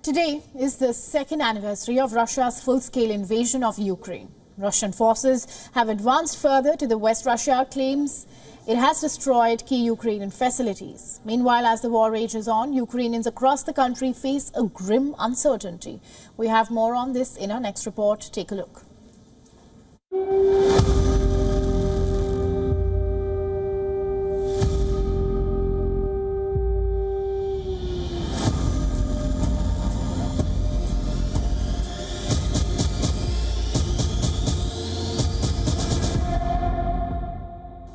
Today is the second anniversary of Russia's full-scale invasion of Ukraine. Russian forces have advanced further to the West. Russia claims it has destroyed key Ukrainian facilities. Meanwhile, as the war rages on, Ukrainians across the country face a grim uncertainty. We have more on this in our next report. Take a look.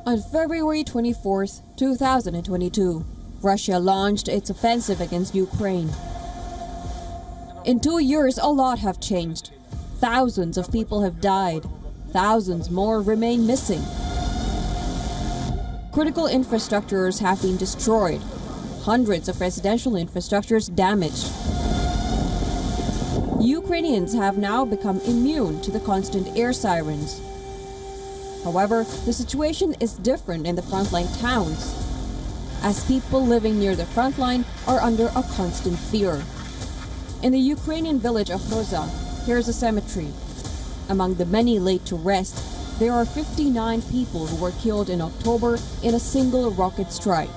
On February 24, 2022, Russia launched its offensive against Ukraine. In 2 years, a lot have changed. Thousands of people have died. Thousands more remain missing. Critical infrastructures have been destroyed. Hundreds of residential infrastructures damaged. Ukrainians have now become immune to the constant air sirens. However, the situation is different in the frontline towns, as people living near the front line are under a constant fear. In the Ukrainian village of Roza, here's a cemetery. Among the many laid to rest, there are 59 people who were killed in October in a single rocket strike.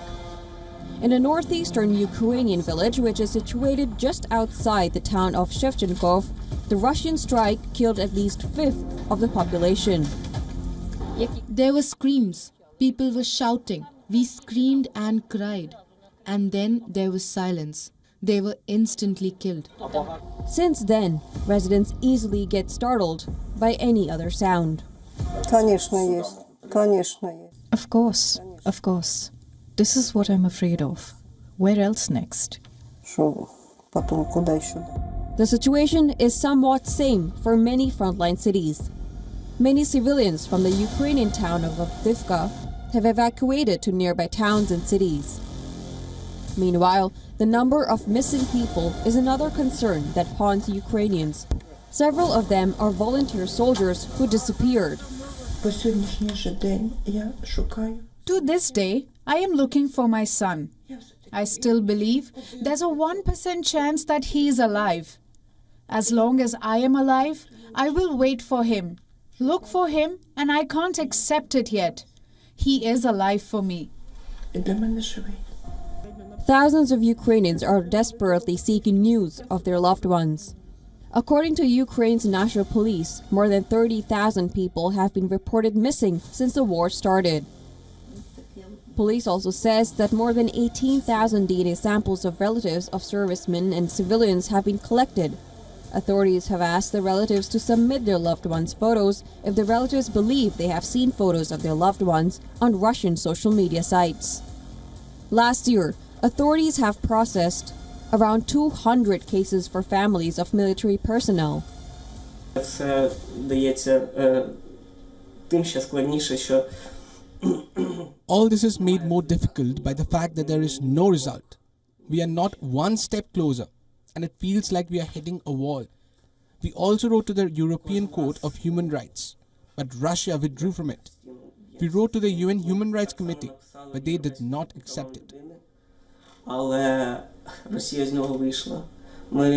In a northeastern Ukrainian village, which is situated just outside the town of Shevchenkov, the Russian strike killed at least a fifth of the population. There were screams, people were shouting, we screamed and cried, and then there was silence. They were instantly killed. Since then, residents easily get startled by any other sound. Of course, of course. This is what I'm afraid of. Where else next? The situation is somewhat same for many frontline cities. Many civilians from the Ukrainian town of Avdiivka have evacuated to nearby towns and cities. Meanwhile, the number of missing people is another concern that haunts Ukrainians. Several of them are volunteer soldiers who disappeared. To this day, I am looking for my son. I still believe there's a 1% chance that he is alive. As long as I am alive, I will wait for him. Look for him, and I can't accept it yet. He is alive for me. Thousands of Ukrainians are desperately seeking news of their loved ones. According to Ukraine's national police, more than 30,000 people have been reported missing since the war started. Police also says that more than 18,000 DNA samples of relatives of servicemen and civilians have been collected. Authorities have asked the relatives to submit their loved ones' photos if the relatives believe they have seen photos of their loved ones on Russian social media sites. Last year, authorities have processed around 200 cases for families of military personnel. All this is made more difficult by the fact that there is no result. We are not one step closer, and it feels like we are hitting a wall. We also wrote to the European Court of Human Rights, but Russia withdrew from it. We wrote to the UN Human Rights Committee, but they did not accept it. Але Росія з нього вийшла. Ми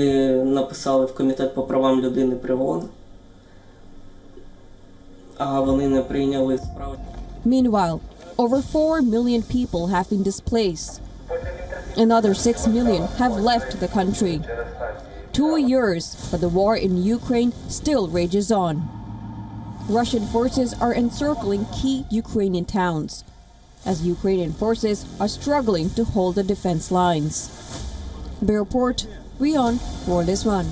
написали в Комітет по правам людини при ООН, а вони не прийняли справу. Meanwhile, over 4 million people have been displaced. Another 6 million have left the country. 2 years, but the war in Ukraine still rages on. Russian forces are encircling key Ukrainian towns, as Ukrainian forces are struggling to hold the defense lines. The report, WION World is One.